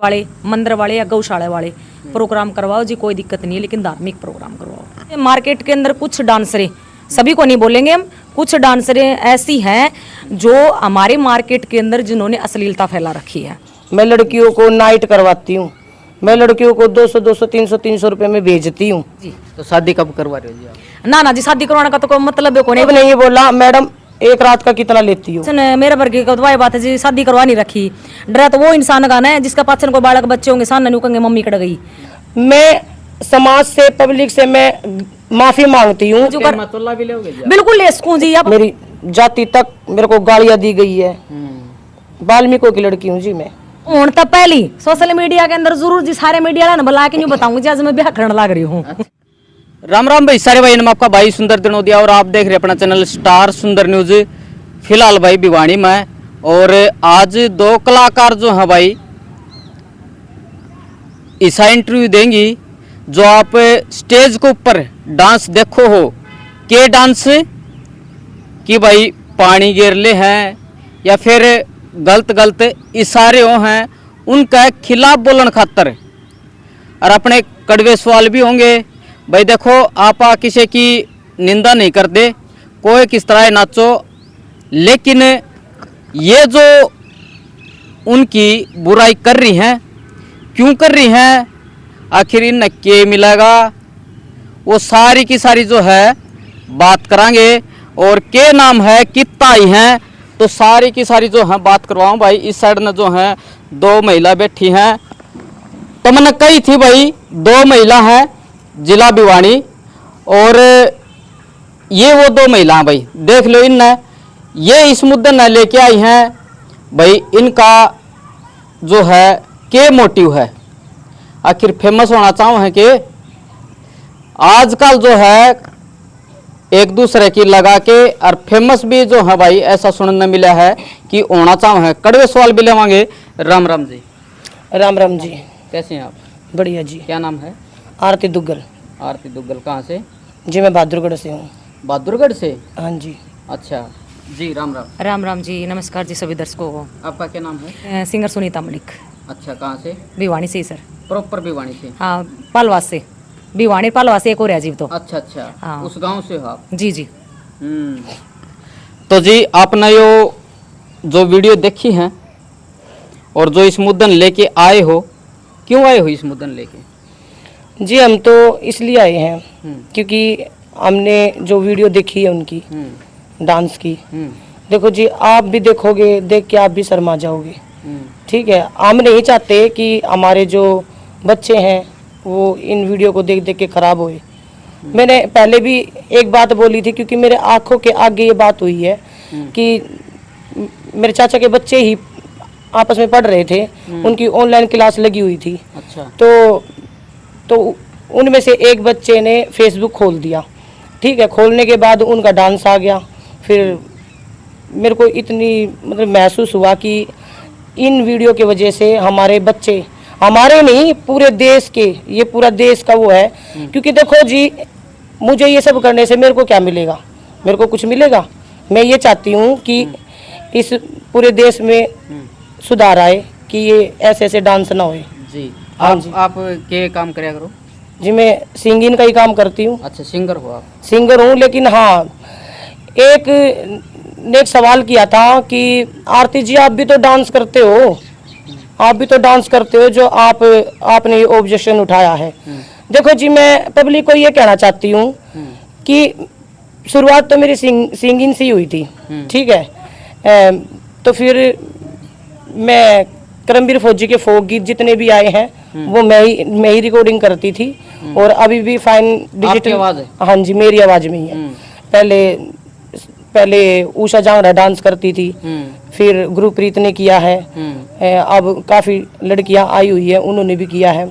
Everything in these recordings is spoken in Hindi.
वाले मंदिर वाले या गौशाला वाले प्रोग्राम करवाओ जी, कोई दिक्कत नहीं है, लेकिन धार्मिक प्रोग्राम करवाओ। मार्केट के अंदर कुछ डांसरें, सभी को नहीं बोलेंगे हम, कुछ डांसरें ऐसी हैं जो हमारे मार्केट के अंदर जिन्होंने अश्लीलता फैला रखी है। मैं लड़कियों को नाइट करवाती हूँ, मैं लड़कियों को 200 300 रुपए में भेजती हूँ जी। तो शादी कब करवा रहे हो जी आप? ना जी, शादी करवाने का तो कोई मतलब है अब नहीं बोला मैडम एक रात का कितना लेती हो। मेरे वर्ग का तो बात है जी, शादी करवा नहीं रखी। डरा तो वो इंसान गाना है जिसका पाचन को बालक बच्चे होंगे, सामने नुकेंगे मम्मी कट गई। मैं समाज से, पब्लिक से मैं माफी मांगती हूँ। मतुल्ला भी लोगे जी आप? बिल्कुल ले सकूं जी। आप मेरी जाति तक मेरे को गालियां दी गई है। वाल्मीकि की लड़की हूँ जी मैं। हूं तब पहली सोशल मीडिया के अंदर जरूर जी सारे मीडिया वाला बुला के नहीं बताऊंगी जी आज मैं ब्याह करने लग रही हूँ। राम राम भाई सारे भाई, नम आपका भाई सुंदर दिनोदिया और आप देख रहे हैं अपना चैनल स्टार सुंदर न्यूज। फिलहाल भाई भिवानी में, और आज दो कलाकार जो हैं भाई ऐसा इंटरव्यू देंगी जो आप स्टेज के ऊपर डांस देखो हो के डांस कि भाई पानी गिरले हैं या फिर गलत गलत इशारे हो हैं, उनका खिलाफ बोलन खातर और अपने कड़वे सवाल भी होंगे। भाई देखो आप किसी की निंदा नहीं करते, कोई किस तरह नाचो, लेकिन ये जो उनकी बुराई कर रही हैं, क्यों कर रही हैं, आखिर इन्हें क्या मिलेगा, वो सारी की सारी जो है बात करांगे। और के नाम है कितना ही हैं, तो सारी की सारी जो है बात करवाऊँ। भाई इस साइड में जो है दो महिला बैठी हैं, तो मैंने कही थी भाई दो महिला हैं जिला भिवानी, और ये वो दो महिला हैं भाई, देख लो इनने ये इस मुद्दे न लेके आई हैं भाई, इनका जो है के मोटिव है, आखिर फेमस होना चाहूँ है कि आजकल जो है एक दूसरे की लगा के और फेमस भी जो है भाई ऐसा सुनने मिला है कि होना चाहूँ है। कड़वे सवाल भी लेवांगे। राम राम जी। राम राम जी। कैसे हैं आप? बढ़िया जी। क्या नाम है? आरती दुग्गल। आरती दुग्गल। कहाँ से? जी मैं बहादुरगढ़ से हूँ। बहादुरगढ़ से? हाँ जी। अच्छा जी। राम राम। राम राम जी, नमस्कार जी सभी दर्शकों को। आपका क्या नाम है? सिंगर सुनीता मलिक। अच्छा, कहाँ से? भिवानी से सर। प्रॉपर भिवानी से? हाँ, पालवास से। भिवानी पालवास से एक और है जी। तो अच्छा अच्छा। हाँ। उस गांव से हो आप? जी जी। तो जी आपने यो जो वीडियो देखी है और जो इस मुद्दन लेके आए हो, क्यों आए हो इस मुद्दन लेके? जी हम तो इसलिए आए हैं क्योंकि हमने जो वीडियो देखी है उनकी डांस की, देखो जी आप भी देखोगे, देख के आप भी शर्मा जाओगे। ठीक है, हम नहीं चाहते कि हमारे जो बच्चे हैं वो इन वीडियो को देख देख के खराब होए। मैंने पहले भी एक बात बोली थी, क्योंकि मेरे आंखों के आगे ये बात हुई है कि मेरे चाचा के बच्चे ही आपस में पढ़ रहे थे, उनकी ऑनलाइन क्लास लगी हुई थी। अच्छा। तो उनमें से एक बच्चे ने फेसबुक खोल दिया। ठीक है, खोलने के बाद उनका डांस आ गया। फिर मेरे को इतनी मतलब महसूस हुआ कि इन वीडियो की वजह से हमारे बच्चे, हमारे नहीं पूरे देश के, ये पूरा देश का वो है। क्योंकि देखो जी मुझे ये सब करने से मेरे को क्या मिलेगा? मेरे को कुछ मिलेगा? मैं ये चाहती हूँ कि इस पूरे देश में सुधार आए कि ये ऐसे ऐसे डांस ना होए। जी। हाँ जी। आप के काम कराया करो? जी मैं सिंगिंग का ही काम करती हूँ। अच्छा, सिंगर हो आप? सिंगर हूँ, लेकिन हाँ एक ने एक सवाल किया था कि आरती जी आप भी तो डांस करते हो, आप भी तो डांस करते हो, जो आपने ये ऑब्जेक्शन उठाया है। देखो जी मैं पब्लिक को ये कहना चाहती हूँ कि शुरुआत तो मेरी सिंगिंग से ही हुई थी। ठीक है, तो फिर मैं करमवीर फौजी के फोक गीत जितने भी आए हैं वो मैं ही रिकॉर्डिंग करती थी, और अभी भी फाइन डिजिटल आवाज है? हाँ जी मेरी आवाज में ही है। पहले उषा जांगड़ा डांस करती थी, फिर गुरप्रीत ने किया है, अब काफ़ी लड़कियां आई हुई है उन्होंने भी किया है।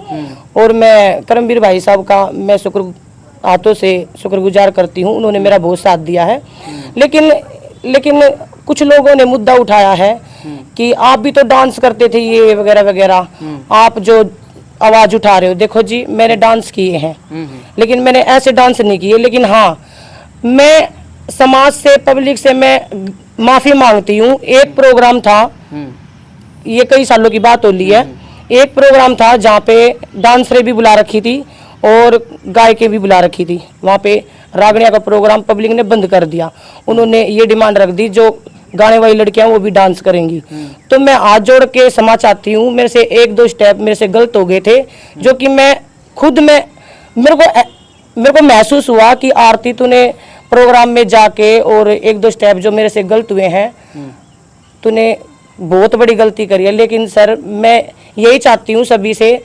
और मैं करमवीर भाई साहब का मैं हाथों से शुक्रगुजार करती हूँ, उन्होंने मेरा बहुत साथ दिया है। लेकिन कुछ लोगों ने मुद्दा उठाया है कि आप भी तो डांस करते थे ये वगैरह वगैरह, आप जो आवाज़ उठा रहे हो। देखो जी मैंने डांस किए हैं, लेकिन मैंने ऐसे डांस नहीं किए। लेकिन हाँ मैं समाज से, पब्लिक से मैं माफी मांगती हूँ। एक प्रोग्राम था, ये कई सालों की बात हो ली है, एक प्रोग्राम था जहाँ पे डांसरें भी बुला रखी थी और गायकें भी बुला रखी थी। वहाँ पे रागड़िया का प्रोग्राम पब्लिक ने बंद कर दिया। उन्होंने ये डिमांड रख दी जो गाने वाली लड़कियां वो भी डांस करेंगी। तो मैं हाथ जोड़ के क्षमा चाहती हूँ, मेरे से एक दो स्टेप मेरे से गलत हो गए थे, जो कि मैं खुद में मेरे को महसूस हुआ कि आरती तूने प्रोग्राम में जाके और एक दो स्टेप जो मेरे से गलत हुए हैं, तूने बहुत बड़ी गलती करी है। लेकिन सर मैं यही चाहती हूँ सभी से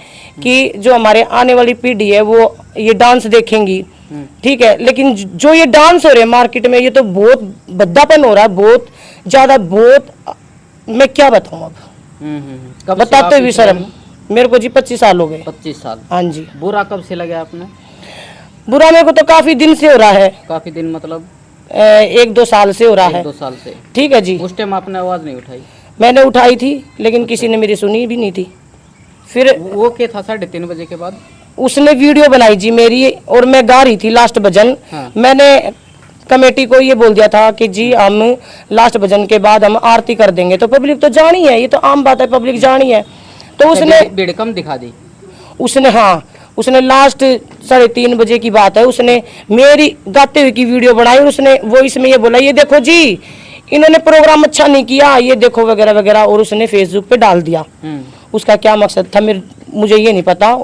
कि जो हमारे आने वाली पीढ़ी है वो ये डांस देखेंगी, ठीक है। लेकिन जो ये डांस हो रहे हैं मार्केट में, ये तो बहुत भद्दापन हो रहा है, बहुत ज्यादा, बहुत, मैं क्या बताऊँ अब। कब से बताते आप हुए इस शर्म, लाइन में? मेरे को जी 25 साल हो गए। 25 साल। हाँ जी। बुरा कब से लगा आपने? बुरा मेरे को तो काफी दिन से हो रहा है, काफी दिन मतलब? 1-2 साल से हो रहा है। 1-2 साल से। ठीक है जी। उस टाइम आपने आवाज नहीं उठाई? मैंने उठाई थी लेकिन किसी ने मेरी सुनी भी नहीं थी। फिर वो क्या था 3:30 बजे के बाद? उसने वीडियो बनाई जी मेरी, और मैं गा रही थी लास्ट भजन। हाँ। मैंने कमेटी को ये बोल दिया था कि जी हम लास्ट भजन के बाद हम आरती कर देंगे। तो पब्लिक तो जानी है, ये तो आम बात है, पब्लिक जानी है। तो उसने भीड़ कम दिखा दी? उसने लास्ट 3:30 बजे की बात है, उसने मेरी गाते हुए की वीडियो बनाई और उसने वो इसमें ये बोला, ये देखो जी इन्होंने प्रोग्राम अच्छा नहीं किया, ये देखो वगैरह वगैरह, और उसने फेसबुक पे डाल दिया। उसका क्या मकसद था मुझे ये नहीं पता,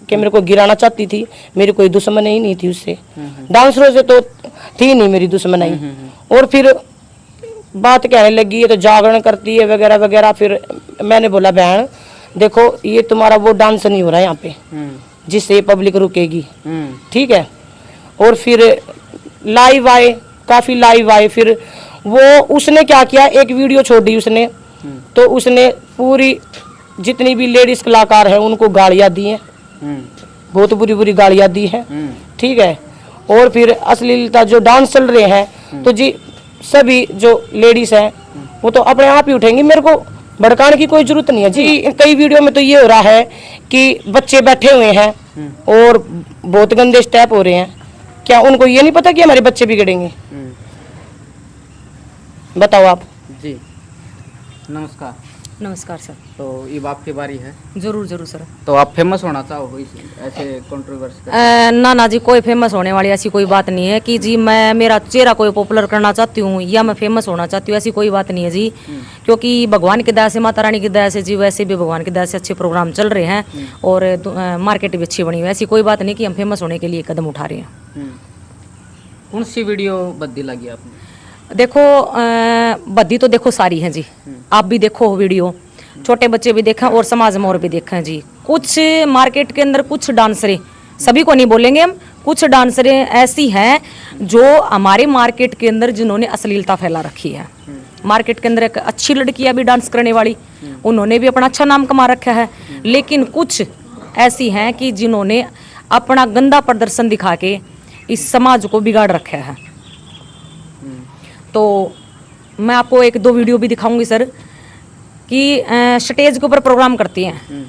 कि मेरे को गिराना चाहती थी। मेरी कोई दुश्मन ही नहीं थी उससे, डांसरों से तो थी नहीं मेरी दुश्मनाई। और फिर बात कहने लगी ये तो जागरण करती है वगैरह वगैरह। फिर मैंने बोला बहन देखो ये तुम्हारा वो डांस नहीं हो रहा है यहाँ पे जिससे पब्लिक रुकेगी, ठीक है। और फिर लाइव आए, काफी लाइव आए। फिर वो उसने क्या किया, एक वीडियो छोड़ दी उसने, तो उसने पूरी जितनी भी लेडीज कलाकार हैं उनको गालियां दी हैं, बहुत बुरी बुरी गालियां दी हैं, ठीक है। और फिर अश्लीलता जो डांस चल रहे हैं, तो जी सभी जो लेडीज हैं वो तो अपने आप ही उठेंगी, मेरे को भड़काने की कोई जरूरत नहीं है जी। कई वीडियो में तो ये हो रहा है कि बच्चे बैठे हुए हैं और बहुत गंदे स्टेप हो रहे हैं। क्या उनको ये नहीं पता कि हमारे बच्चे बिगड़ेंगे? बताओ आप जी। नमस्कार। नमस्कार सर। तो ये आपकी बारी है। जरूर जरूर सर। तो आप फेमस होना चाहो ऐसे कंट्रोवर्सी? ना जी, कोई फेमस होने वाली ऐसी कोई बात नहीं है कि जी मैं मेरा चेहरा कोई पॉपुलर करना चाहती हूँ या मैं फेमस होना चाहती हूँ, ऐसी कोई बात नहीं है जी। क्योंकि भगवान की दया से, माता रानी की दया से जी, वैसे भी भगवान की दया से अच्छे प्रोग्राम चल रहे हैं और मार्केट भी अच्छी बनी हुई है। ऐसी कोई बात नहीं कि हम फेमस होने के लिए कदम उठा रहे हैं। कौन सी वीडियो बद्दी लगी आपने? देखो बद्दी तो देखो सारी हैं जी, आप भी देखो वीडियो, छोटे बच्चे भी देखें और समाज में और भी देखें जी। कुछ मार्केट के अंदर कुछ डांसरें, सभी को नहीं बोलेंगे हम, कुछ डांसरें ऐसी हैं जो हमारे मार्केट के अंदर जिन्होंने अश्लीलता फैला रखी है। मार्केट के अंदर एक अच्छी लड़की अभी डांस करने वाली, उन्होंने भी अपना अच्छा नाम कमा रखा है। लेकिन कुछ ऐसी हैं कि जिन्होंने अपना गंदा प्रदर्शन दिखा के इस समाज को बिगाड़ रखा है। तो मैं आपको 1-2 वीडियो भी दिखाऊंगी सर कि स्टेज के ऊपर प्रोग्राम करती हैं,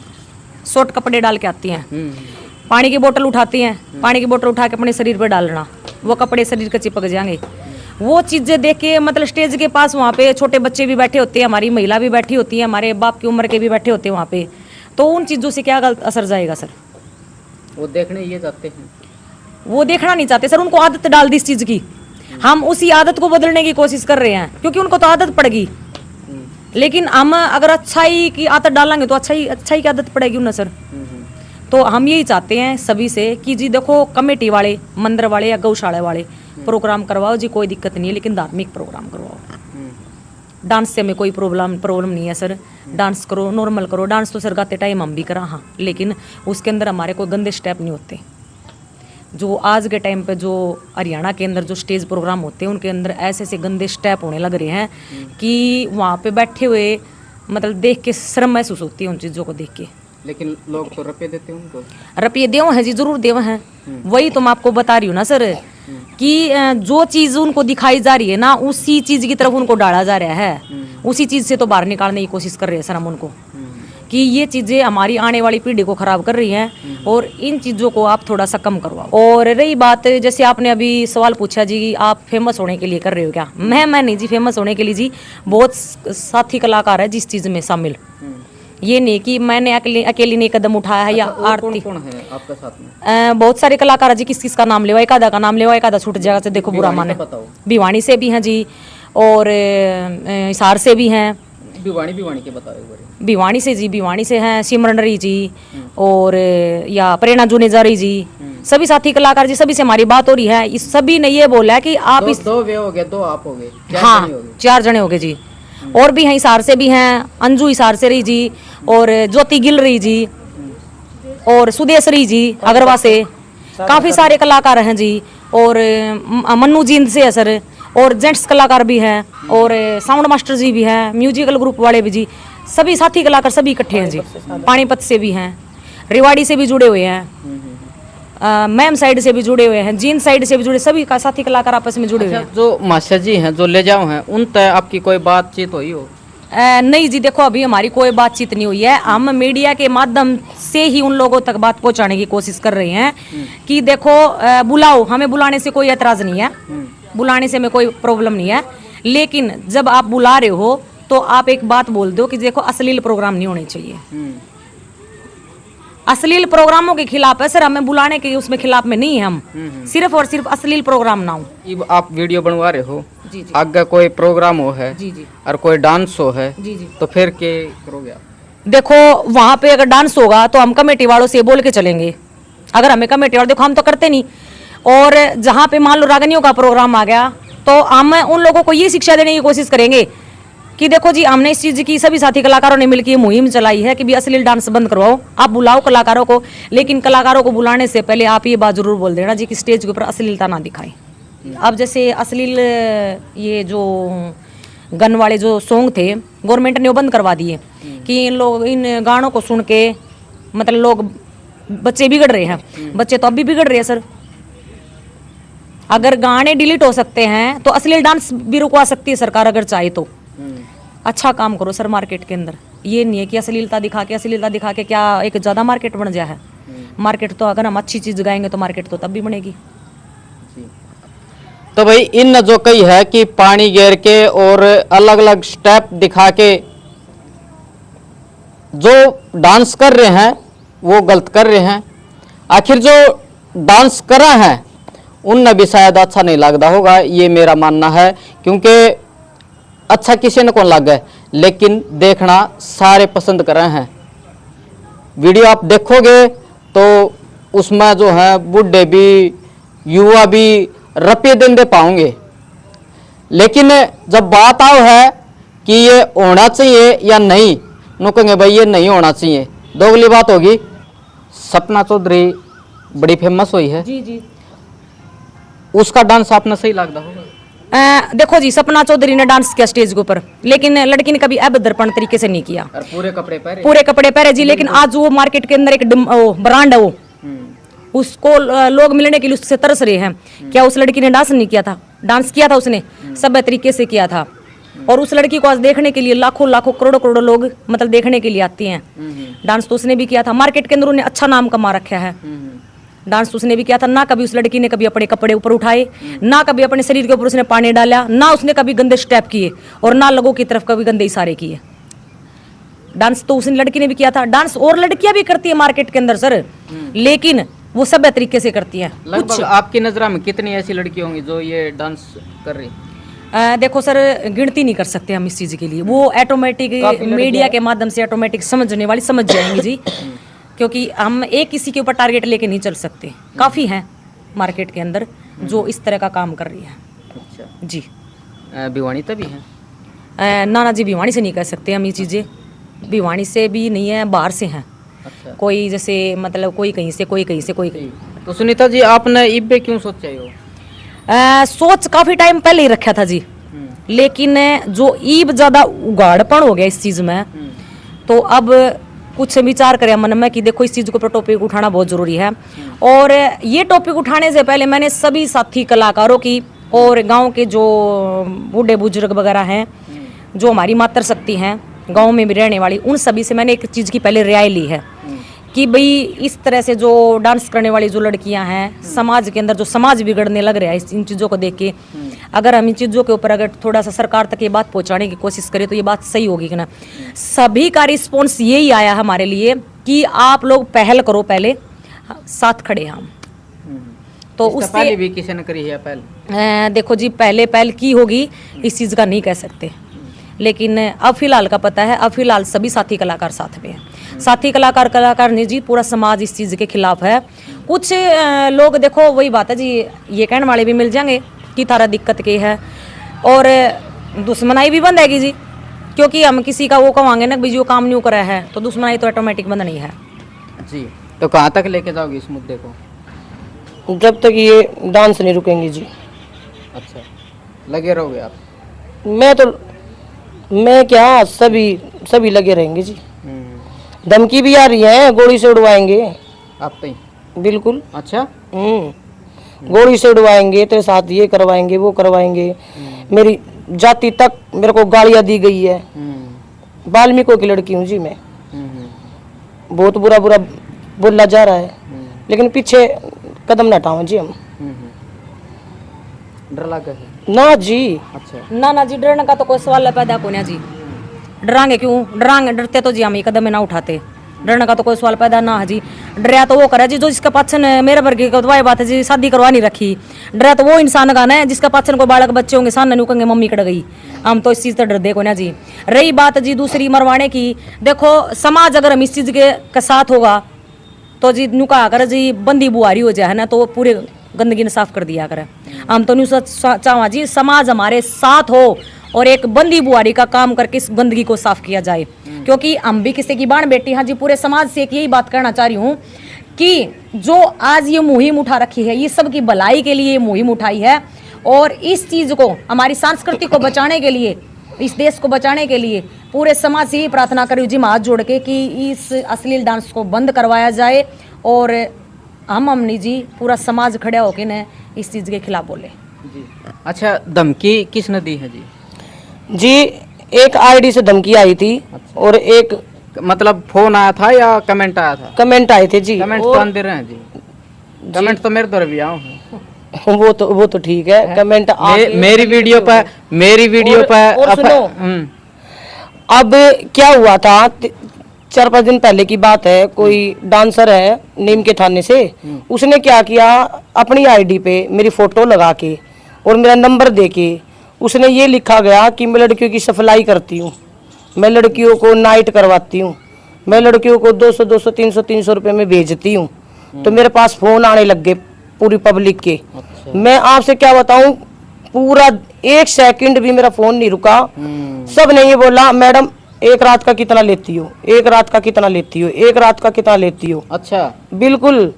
शॉर्ट कपड़े डाल के आती हैं, पानी की बोतल उठाती हैं, पानी की बोतल उठा के अपने शरीर पर डालना, वो कपड़े शरीर के चिपक जाएंगे। वो चीज़ें देख के मतलब स्टेज के पास वहाँ पे छोटे बच्चे भी बैठे होते हैं, हमारी महिला भी बैठी होती है, हमारे बाप की उम्र के भी बैठे होते हैं वहाँ पे, तो उन चीज़ों से क्या गलत असर जाएगा सर? वो देखने ये चाहते हैं, वो देखना नहीं चाहते सर, उनको आदत डाल दी इस चीज़ की। हम उसी आदत को बदलने की कोशिश कर रहे हैं क्योंकि उनको तो आदत पड़ेगी। लेकिन हम अगर अच्छाई की आदत डालेंगे तो अच्छाई की आदत पड़ेगी ना सर। तो हम यही चाहते हैं सभी से कि जी देखो कमेटी वाले, मंदिर वाले या गौशाला वाले प्रोग्राम करवाओ जी, कोई दिक्कत नहीं है, लेकिन धार्मिक प्रोग्राम करवाओ। डांस से हमें कोई प्रॉब्लम नहीं है सर, डांस करो, नॉर्मल करो। डांस तो सर गाते टाइम हम भी करा, हाँ, लेकिन उसके अंदर हमारे कोई गंदे स्टेप नहीं होते। जो आज के टाइम पे जो हरियाणा के अंदर जो स्टेज प्रोग्राम होते हैं उनके अंदर ऐसे ऐसे गंदे स्टेप होने लग रहे हैं कि वहाँ पे बैठे हुए मतलब देख के शर्म महसूस होती है उन चीज़ों को देख के। लेकिन लोग तो रुपये देते हैं उनको। रुपये देव हैं जी, जरूर देव हैं। वही तो मैं आपको बता रही हूँ ना सर कि जो चीज़ उनको दिखाई जा रही है ना, उसी चीज़ की तरफ उनको डाला जा रहा है, उसी चीज़ से तो बाहर निकालने की कोशिश कर रहे हैं सर हम उनको, कि ये चीज़ें हमारी आने वाली पीढ़ी को ख़राब कर रही हैं और इन चीज़ों को आप थोड़ा सा कम करवाओ। और रही बात जैसे आपने अभी सवाल पूछा जी आप फेमस होने के लिए कर रहे हो क्या? मैं नहीं जी फेमस होने के लिए जी, बहुत साथी कलाकार है जिस चीज़ में शामिल, ये नहीं कि मैंने अकेली ने कदम उठाया है या और आरती। कौन है आपके साथ में? बहुत सारे कलाकार हैं जी, किस किस का नाम लेवा, एक आधा का नाम लेवा, एक आधा छूट जाएगा तो देखो बुरा भिवानी माने। का बताओ। भिवानी से भी हैं जी, और हिसार से भी हैं। भिवानी के बताओ एक बार। भिवानी से जी, भिवानी से हैं सिमरन रही जी, और या प्रेरणा जुनेजा रही जी, सभी साथी कलाकार जी, सभी से हमारी बात हो रही है। इस सभी ने ये बोला कि आप इस दो वे हो गए, दो आप हो गए, हाँ 4 जने हो गए जी। और भी हैं, हिसार से भी हैं, अंजू हिसार से रही जी, और ज्योति गिल रही जी, और सुदेशरी जी अगरवा से, काफी सारे कलाकार हैं जी। और मन्नू जींद से है सर, और जेंट्स कलाकार भी हैं, और साउंड मास्टर जी भी हैं, म्यूजिकल ग्रुप वाले भी जी, सभी साथी कलाकार सभी इकट्ठे हैं जी। पानीपत से भी हैं, रेवाड़ी से भी जुड़े हुए हैं, मैम साइड से भी जुड़े हुए हैं, जीन साइड से भी जुड़े, सभी का साथी कलाकार आपस में जुड़े हुए हैं। जो मास्टर जी हैं, जो ले जाओ हैं, उन तक आपकी कोई बातचीत हुई हो? नहीं जी, देखो अभी हमारी कोई बातचीत नहीं हुई है। हम मीडिया के माध्यम से ही उन लोगों तक बात पहुंचाने की कोशिश कर रहे हैं कि देखो बुलाओ, हमें बुलाने से कोई एतराज नहीं है, बुलाने से हमें कोई प्रॉब्लम नहीं है, लेकिन जब आप बुला रहे हो तो आप एक बात बोल दो कि देखो अश्लील प्रोग्राम नहीं होने चाहिए। अश्लील प्रोग्रामों के खिलाफ है सर, हमें बुलाने के उसमें खिलाफ में नहीं है हम, सिर्फ और सिर्फ अश्लील प्रोग्राम ना हो। अब आप वीडियो बनवा रहे हो जी जी आगे कोई प्रोग्राम हो है जी जी और कोई डांस हो है जी जी। तो फिर क्या करोगे आप? देखो वहां पे अगर डांस होगा तो हम कमेटी वालों से बोल के चलेंगे। अगर हमें कमेटी वाले, देखो हम तो करते नहीं, और जहाँ पे मान लो रागनियों का प्रोग्राम आ गया तो हम उन लोगों को ये शिक्षा देने की कोशिश करेंगे कि देखो जी, हमने इस चीज की सभी साथी कलाकारों ने मिलकर मुहिम चलाई है कि भी अश्लील डांस बंद करवाओ। आप बुलाओ कलाकारों को, लेकिन कलाकारों को बुलाने से पहले आप ये बात जरूर बोल देना जी कि स्टेज के ऊपर अश्लीलता ना दिखाएं। अब जैसे अश्लील ये जो गन वाले जो सॉन्ग थे, गवर्नमेंट ने वो बंद करवा दिए कि इन लोग इन गानों को सुन के मतलब लोग बच्चे बिगड़ रहे हैं। बच्चे तो अब भी बिगड़ रहे हैं सर। अगर गाने डिलीट हो सकते हैं तो अश्लील डांस भी रुकवा सकती है सरकार अगर चाहे तो। अच्छा काम करो सर मार्केट के अंदर, ये नहीं है कि अश्लीलता दिखा के क्या एक ज़्यादा मार्केट बन गया है। मार्केट तो अगर हम अच्छी चीज़ गाएंगे तो मार्केट तो तब भी बनेगी। तो भाई इन जो कही है कि पानी घेर के और अलग अलग स्टेप दिखा के जो डांस कर रहे हैं वो गलत कर रहे हैं। आखिर जो डांस करा है उनने भी शायद अच्छा नहीं लगता होगा, ये मेरा मानना है, क्योंकि अच्छा किसी ने कौन लग है, लेकिन देखना सारे पसंद कर रहे हैं। वीडियो आप देखोगे तो उसमें जो है बूढ़े भी युवा भी रुपये दिन दे पाओगे, लेकिन जब बात आओ है कि ये होना चाहिए या नहीं, नो कहेंगे भाई ये नहीं होना चाहिए। दोगली बात होगी। सपना चौधरी बड़ी फेमस हुई है जी जी। उसका डांस आपने सही लगता होगा? देखो जी, सपना चौधरी ने डांस किया स्टेज के ऊपर, लेकिन लड़की ने कभी अभद्रपण तरीके से नहीं किया। और पूरे कपड़े पहरे जी, लेकिन आज वो मार्केट के अंदर एक ब्रांड है, वो उसको लोग मिलने के लिए उससे तरस रहे हैं। क्या उस लड़की ने डांस नहीं किया था? डांस किया था उसने, सब तरीके से किया था। और उस लड़की को आज देखने के लिए लाखों लाखों करोड़ों करोड़ों लोग मतलब देखने के लिए आते हैं। डांस तो उसने भी किया था, मार्केट के अंदर उन्हें अच्छा नाम कमा रखा है। डांस तो उसने भी किया था। ना कभी उस लड़की ने कभी अपने कपड़े ऊपर उठाए, ना कभी अपने शरीर के ऊपर उसने पानी डाला, ना उसने कभी गंदे स्टेप किए, और ना लोगों की तरफ कभी गंदे इशारे किए। डांस तो उस लड़की ने भी किया था। डांस और लड़कियां भी करती है मार्केट के अंदर सर, लेकिन वो सब तरीके से करती हैं। लगभग आपकी नजर में कितनी ऐसी लड़की होंगी जो ये डांस कर रही? देखो सर, गिनती नहीं कर सकते हम इस चीज के लिए। वो ऑटोमेटिक मीडिया के माध्यम से ऑटोमेटिक समझने वाली समझ जाएंगी जी, क्योंकि हम एक किसी के ऊपर टारगेट लेके नहीं चल सकते। काफी हैं मार्केट के अंदर जो इस तरह का काम कर रही है। अच्छा जी। भिवानी तभी है? ना जी, भिवानी से नहीं कह सकते हम ये चीजें। भिवानी से भी नहीं है, बाहर से हैं। अच्छा। कोई जैसे मतलब कोई कहीं से, कोई कहीं से, कोई कहीं। तो सुनीता जी, आपने इब्बे क्यों सोचा हो? सोच काफी टाइम पहले ही रखा था जी, लेकिन जो ईब ज्यादा उगाड़पन हो गया इस चीज में, तो अब कुछ विचार करे मन में कि देखो इस चीज को पर टॉपिक उठाना बहुत जरूरी है। और ये टॉपिक उठाने से पहले मैंने सभी साथी कलाकारों की और गांव के जो बूढ़े बुजुर्ग वगैरह हैं, जो हमारी मातृ शक्ति हैं गांव में भी रहने वाली, उन सभी से मैंने एक चीज की पहले राय ली है कि भाई इस तरह से जो डांस करने वाली जो लड़कियां हैं, समाज के अंदर जो समाज बिगड़ने लग रहा है इन चीज़ों को देख के, अगर हम इन चीज़ों के ऊपर अगर थोड़ा सा सरकार तक ये बात पहुंचाने की कोशिश करें तो ये बात सही होगी कि ना। सभी का रिस्पॉन्स यही आया हमारे लिए कि आप लोग पहल करो, पहले साथ खड़े हैं हम। तो इसका उससे पहले भी किसी ने करी है पहल? देखो जी, पहले पहल की होगी इस चीज़ का नहीं कह सकते, लेकिन अब फिलहाल का पता है, अब फिलहाल सभी साथी कलाकार साथ में हैं। साथी कलाकार नहीं जी, पूरा समाज इस चीज़ के खिलाफ है। कुछ लोग देखो वही बात है जी, ये कहने वाले भी मिल जाएंगे कि तारा दिक्कत के है, और दुश्मनाई भी बंद हैगी जी, क्योंकि हम किसी का वो कहेंगे ना भाई जो काम नहीं करा है तो दुश्मनाई तो ऑटोमेटिक बंद नहीं है जी। तो कहाँ तक लेके जाओगे इस मुद्दे को? जब तक ये डांस नहीं रुकेंगे जी। अच्छा, लगे रहोगे आप? मैं क्या, सभी लगे रहेंगे जी। धमकी भी आ रही है, गोली से उड़वाएंगे आप तो ही? बिल्कुल। अच्छा। गोली से उड़वाएंगे, तेरे साथ ये करवाएंगे, वो करवाएंगे। मेरी जाति तक मेरे को गालियां दी गई है। वाल्मीकि की लड़की हूँ जी मैं। बहुत बुरा बोला जा रहा है, लेकिन पीछे कदम न हटाओ जी हम। डर लगा है? ना जी। अच्छा। ना जी, डरने का तो कोई सवाल पैदा को नहीं जी। डरांगे क्यों? डरते तो जी हम ये कदम ना उठाते। डरने का तो कोई सवाल पैदा ना है जी। डरिया तो वो करे जी जो जिसका पाचन मेरे वर्ग को दवाई बात है जी, शादी करवा नहीं रखी। डरा तो वो इंसान का ना जिसका पाचन को बालक बच्चे होंगे, सामने नुकेंगे मम्मी कट गई। हम तो इस चीज़ से डर देखो ना जी। रही बात जी दूसरी मरवाने की, देखो समाज अगर हम इस चीज़ के साथ होगा तो जी नुका कर जी बंदी बुआरी हो जाए ना, तो पूरे गंदगी ने साफ कर दिया करे। हम तो नहीं चाहवा जी समाज हमारे साथ हो और एक बंदी बुआरी का काम करके इस गंदगी को साफ किया जाए, क्योंकि हम भी किसी की बाण बेटी। हाँ जी, पूरे समाज से एक यही बात कहना चाह रही हूँ कि जो आज ये मुहिम उठा रखी है, ये सबकी भलाई के लिए मुहिम उठाई है, और इस चीज को हमारी संस्कृति को बचाने के लिए, इस देश को बचाने के लिए पूरे समाज से ही प्रार्थना करी जी हाथ जोड़ के कि इस अश्लील डांस को बंद करवाया जाए, और हमनी जी पूरा समाज खड़ा होके न इस चीज के खिलाफ बोले जी। अच्छा, धमकी किसने दी है जी? जी एक आईडी से धमकी आई थी। अच्छा। और एक मतलब फोन आया था या कमेंट आया था? कमेंट आए थे जी। कमेंट कौन दे रहे हैं जी? कमेंट तो मेरे तरफ भी आओ हैं। वो तो ठीक है। कमेंट मेरी वीडियो पर और सुनो, अब क्या हुआ था, 4-5 दिन पहले की बात है। कोई डांसर है नीम के थाने से, उसने क्या किया, अपनी आईडी पे मेरी फोटो लगा के और मेरा नंबर दे के उसने ये लिखा गया कि मैं लड़कियों की सफाई करती हूँ, मैं लड़कियों को नाइट करवाती हूँ, मैं लड़कियों को 200 300 रुपए में भेजती हूँ। तो मेरे पास फोन आने लग गए पूरी पब्लिक के। अच्छा। मैं आपसे क्या बताऊं, पूरा 1 सेकंड भी मेरा फोन नहीं रुका। सब ने ये बोला, मैडम एक रात का कितना लेती हो, एक रात का कितना लेती हो, एक रात का कितना लेती हो। अच्छा, बिल्कुल।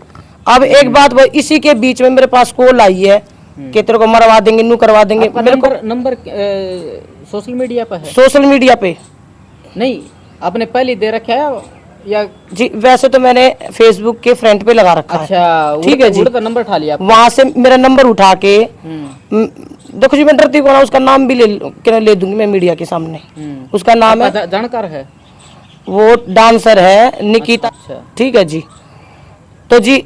अब एक बात, वो इसी के बीच में मेरे पास कॉल आई है कि तेरे को मरवा देंगे, नू करवा देंगे। मेरे को नंबर सोशल मीडिया पे है? सोशल मीडिया पे नहीं, आपने पहले दे रखा है या? जी वैसे तो मैंने फेसबुक के फ्रंट पे लगा रखा है। अच्छा, ठीक है जी। तो नंबर उठा लिया वहां से मेरा नंबर उठा के, देखो जी मैं डरती कौन, उसका नाम भी ले दूंगी मैं मीडिया के सामने। उसका नाम है, जानकार है, वो डांसर है निकिता। अच्छा। ठीक है जी। तो जी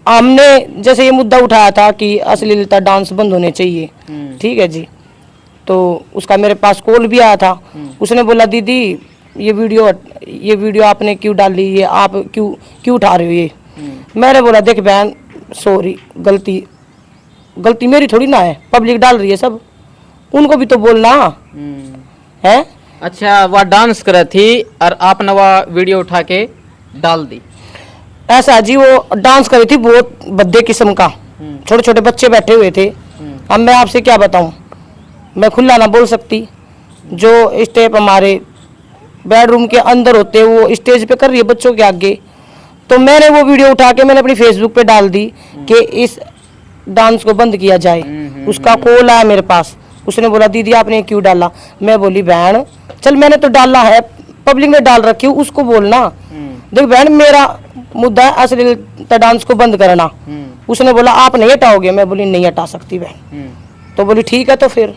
हमने जैसे ये मुद्दा उठाया था कि अश्लीलता डांस बंद होने चाहिए। ठीक है जी। तो उसका मेरे पास कॉल भी आया था। उसने बोला दीदी ये वीडियो आपने क्यों डाली, ये आप क्यों उठा रहे हो ये। मैंने बोला देख बहन, सॉरी, गलती मेरी थोड़ी ना है, पब्लिक डाल रही है, सब उनको भी तो बोलना है। अच्छा, वह डांस कर रही थी और आपने वह वीडियो उठा के डाल दी? ऐसा जी, वो डांस कर रही थी, बहुत भद्दे किस्म का, छोटे छोटे बच्चे बैठे हुए थे। अब मैं आपसे क्या बताऊं, मैं खुला ना बोल सकती। जो स्टेप हमारे बेडरूम के अंदर होते हैं वो स्टेज पे कर रही है बच्चों के आगे। तो मैंने वो वीडियो उठा के मैंने अपनी फेसबुक पे डाल दी कि इस डांस को बंद किया जाए। उसका कॉल आया मेरे पास, उसने बोला दीदी आपने क्यों डाला। मैं बोली बहन चल मैंने तो डाला है, पब्लिक ने डाल रखी हूँ, उसको बोलना। देख बहन मेरा मुद्दा है अश्लीलता डांस को बंद करना। उसने बोला आप नहीं हटाओगे। मैं बोली नहीं हटा सकती बहन। तो बोली ठीक है। तो फिर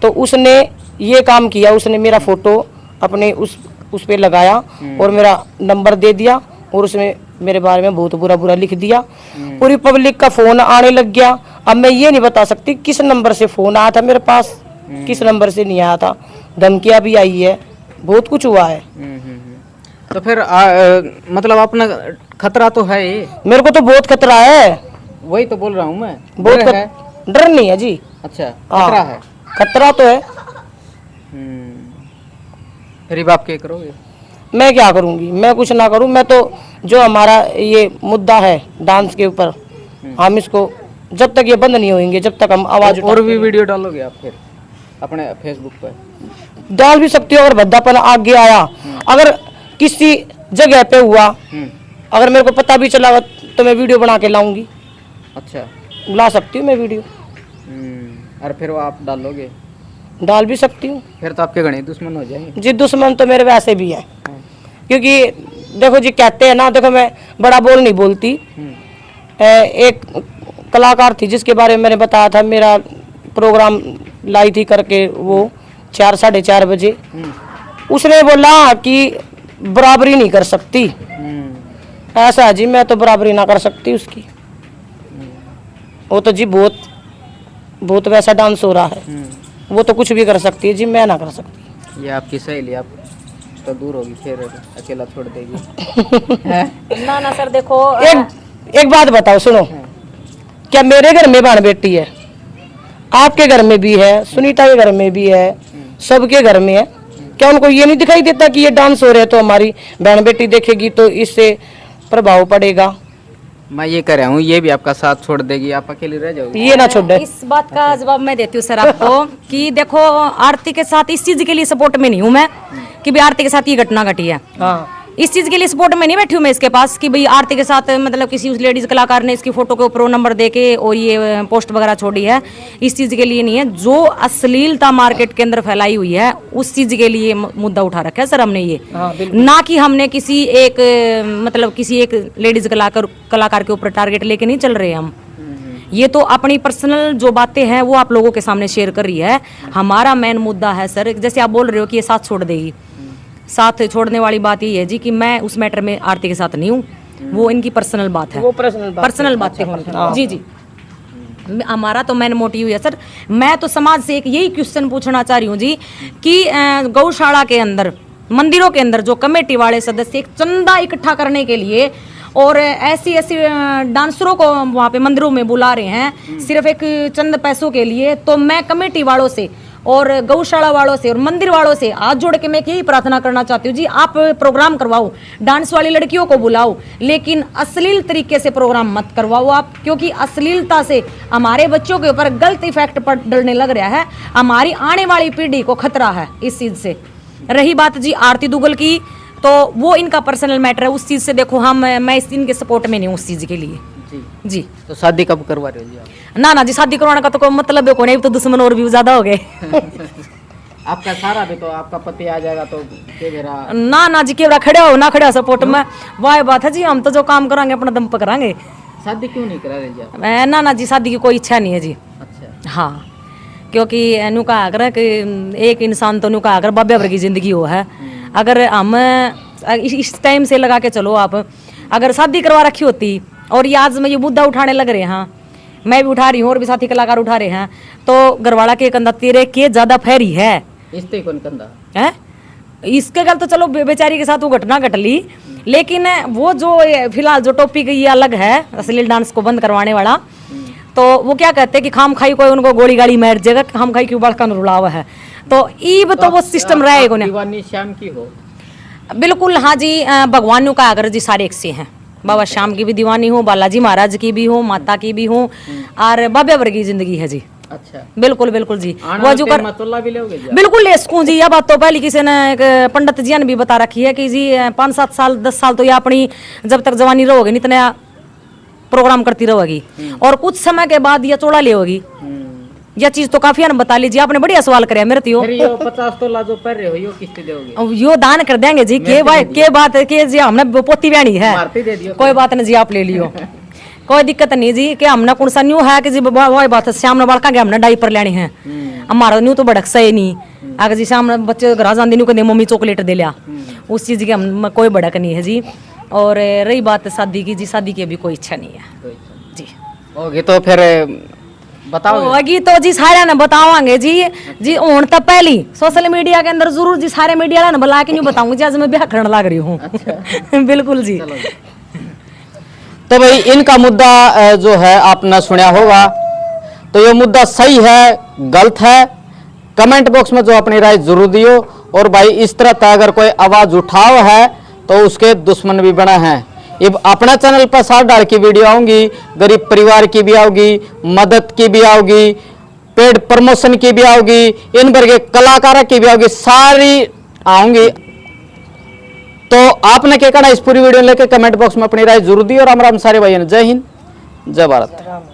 तो उसने ये काम किया, उसने मेरा फोटो अपने उस पे लगाया और मेरा नंबर दे दिया और उसमें मेरे बारे में बहुत बुरा बुरा लिख दिया। पूरी पब्लिक का फोन आने लग गया। अब मैं ये नहीं बता सकती किस नंबर से फोन आया था मेरे पास, किस नंबर से नहीं आया था। धमकियां भी आई है, बहुत कुछ हुआ है। तो फिर मतलब अपना खतरा तो है ही। मेरे को तो बहुत खतरा है। वही तो बोल रहा हूँ मैं, बहुत डर है। डर नहीं है जी। अच्छा, हाँ, खतरा है। खतरा तो है। फिर अब आप क्या करोगे? मैं क्या करूंगी, मैं कुछ ना करूं। मैं तो जो हमारा ये मुद्दा है डांस के ऊपर, हम इसको जब तक ये बंद नहीं होंगे, जब तक हम आवाज और भी वीडियो डालोगे आप फिर अपने फेसबुक पर? डाल भी सकती हो। अगर भद्दापन आगे आया, अगर किसी जगह पे हुआ, अगर मेरे को पता भी चला तो मैं वीडियो बना के लाऊंगी। अच्छा, ला सकती हूँ मैं वीडियो, और फिर वो आप डालोगे? डाल भी सकती हूँ। फिर तो आपके घने दुश्मन हो जाएंगे। जी दुश्मन तो मेरे वैसे भी है, क्योंकि देखो जी कहते हैं ना, देखो मैं बड़ा बोल नहीं बोलती। एक कलाकार थी जिसके बारे में मैंने बताया था, मेरा प्रोग्राम लाई थी करके वो 4 साढ़े 4 बजे। उसने बोला कि बराबरी नहीं कर सकती। ऐसा है जी, मैं तो बराबरी ना कर सकती उसकी। वो तो जी बहुत बहुत वैसा डांस हो रहा है, वो तो कुछ भी कर सकती है जी, मैं ना कर सकती। ये आपकी सहेली आप तो दूर होगी, फिर अकेला छोड़ देगी। ना ना सर देखो, एक बात बताओ, सुनो, क्या मेरे घर में बहन बेटी है, आपके घर में भी है, सुनीता के घर में भी है, सबके घर में है, क्या उनको ये नहीं दिखाई देता कि ये डांस हो रहे हैं तो हमारी बहन बेटी देखेगी तो इससे प्रभाव पड़ेगा? मैं ये कह रहा हूँ, ये भी आपका साथ छोड़ देगी, आप अकेले रह जाओगे। ये ना छोड़े। इस बात का जवाब मैं देती हूँ सर आपको कि देखो, आरती के साथ इस चीज के लिए सपोर्ट में नहीं हूँ मैं कि भाई आरती के साथ ये घटना घटी है। हाँ, इस चीज के लिए सपोर्ट में नहीं बैठी हूँ मैं इसके पास कि भाई आरती के साथ मतलब किसी उस लेडीज कलाकार ने इसकी फोटो के ऊपर नंबर देके और ये पोस्ट वगैरह छोड़ी है। इस चीज के लिए नहीं है। जो अश्लीलता मार्केट के अंदर फैलाई हुई है उस चीज के लिए मुद्दा उठा रखा है सर हमने ये। हाँ, ना कि हमने किसी एक मतलब किसी एक लेडीज कलाकार के ऊपर टारगेट लेके नहीं चल रहे हम। ये तो अपनी पर्सनल जो बातें हैं वो आप लोगों के सामने शेयर कर रही है। हमारा मेन मुद्दा है सर, जैसे आप बोल रहे हो कि ये साथ छोड़ देगी, साथ छोड़ने वाली बात ये है जी कि मैं उस मैटर में आरती के साथ नहीं हूँ, वो इनकी पर्सनल बात है, वो पर्सनल बातें होंगी। जी जी, हमारा तो मेन मोटिव है सर। मैं तो समाज से एक यही क्वेश्चन पूछना चाह रही हूँ जी कि गौशाला के अंदर, मंदिरों के अंदर जो कमेटी वाले सदस्य एक चंदा इकट्ठा करने के लिए और ऐसी डांसरों को वहाँ पे मंदिरों में बुला रहे हैं सिर्फ एक चंद पैसों के लिए, तो मैं कमेटी वालों से और गौशाला वालों से और मंदिर वालों से हाथ जोड़ के मैं यही प्रार्थना करना चाहती हूँ जी, आप प्रोग्राम करवाओ, डांस वाली लड़कियों को बुलाओ, लेकिन अश्लील तरीके से प्रोग्राम मत करवाओ आप, क्योंकि अश्लीलता से हमारे बच्चों के ऊपर गलत इफेक्ट डलने लग रहा है। हमारी आने वाली पीढ़ी को खतरा है इस चीज से। रही बात जी आरती दुग्गल की, तो वो इनका पर्सनल मैटर है, उस चीज से देखो मैं इस इनके सपोर्ट में नहीं हूँ उस चीज के लिए जी। तो शादी कब करवा रहे हो जी आप? ना जी, शादी करवाने का तो कोई मतलब है को नहीं, तो दुश्मन और भी ज्यादा हो गए। आपका सारा भी तो आपका पति आ जाएगा तो मेरा ना जी, केवड़ा खड़े हो ना खड़े हो सपोर्ट में, वाह बात है जी। हम तो जो काम करांगे अपना दम पर करांगे। शादी क्यों नहीं करा रहे जी आप? ना जी, शादी की कोई इच्छा नहीं है जी। अच्छा, हाँ, क्योंकि नु कहा अगर कि एक इंसान तो नु कहा अगर बाबे भर की जिंदगी हो है, अगर हम इस टाइम से लगा के चलो, आप अगर शादी करवा रखी होती और ये आज मैं ये मुद्दा उठाने लग रहे हैं, मैं भी उठा रही हूँ और भी साथी कलाकार उठा रहे हैं, तो घरवाला के कंधा तेरे के ज्यादा फैरी है इससे कौन कंधा है। इसके गल तो चलो बेचारी के साथ वो घटना घट ली, लेकिन वो जो फिलहाल जो टॉपिक ये अलग है अश्लील डांस को बंद करवाने वाला, तो वो क्या कहते हैं कि खाम खाई कोई उनको गोली गाली मार जगह खाम खाई क्यों बड़का रुलावा है, तो ईब तो वो सिस्टम रहेगा ना। दीवानी श्याम की हो? बिल्कुल हाँ जी, भगवानों का अगर जी सारे एक से हैं, बाबा श्याम की भी दीवानी हूँ, बालाजी महाराज की भी हूँ, माता की भी हूँ, और बाबे वर्ग की जिंदगी है जी। अच्छा, बिल्कुल बिल्कुल जी। वो जो कर मतुल्ला भी लोगे जी? बिल्कुल ले सकूं जी। यह बात तो पहले किसी ने एक पंडित जी ने भी बता रखी है कि जी 5-7 साल 10 साल तो ये अपनी जब तक जवानी रहोगे नहीं इतना प्रोग्राम करती रहोगी, और कुछ समय के बाद यह चोड़ा ले होगी। यह चीज तो काफी ने बता लीजिए, आपने बढ़िया सवाल कराया मेरे तो। फिर यो 50 तोला जो पर रहे हो यो किस्ती दोगे? यो दान कर देंगे जी, के बात है कि जी हमने पोती बहनी है, दे दियो, कोई बात नहीं जी, आप ले लियो। कोई दिक्कत नहीं जी, कि हमने कौन सा न्यू है कि जी वही बात है, श्याम ने बड़का के हमने डाइपर लेनी है, हमारा न्यू तो भड़क सही नहीं। अगर जी श्याम बच्चे घर जाते न्यू कहते मम्मी चॉकलेट दे लिया, उस चीज की हम कोई भड़क नहीं है जी। और रही बात शादी की जी, शादी की अभी कोई इच्छा नहीं है जी। होगी तो फिर बताओ। होगी तो जी सारे ने बतावांगे जी। जी हूं तो पहली सोशल मीडिया के अंदर जरूर जी सारे मीडिया वाले ने बुला के नहीं बताऊंगी जी आज मैं ब्याह करने लग रही हूँ। बिल्कुल जी। तो भाई इनका मुद्दा जो है आपने सुना होगा, तो ये मुद्दा सही है गलत है, कमेंट बॉक्स में जो अपनी राय जरूर दियो। और भाई इस तरह का अगर कोई आवाज उठाव है तो उसके दुश्मन भी बना है। अब अपना चैनल पर सार डाल की वीडियो आऊंगी, गरीब परिवार की भी आओगी, मदद की भी आओगी, पेड प्रमोशन की भी आओगी, इन वर्ग के कलाकारों की भी आओगी, सारी आऊंगी। तो आपने क्या कहना इस पूरी वीडियो लेके कमेंट बॉक्स में अपनी राय जरूर दी। और राम राम सारे भाइयों, जय हिंद जय भारत।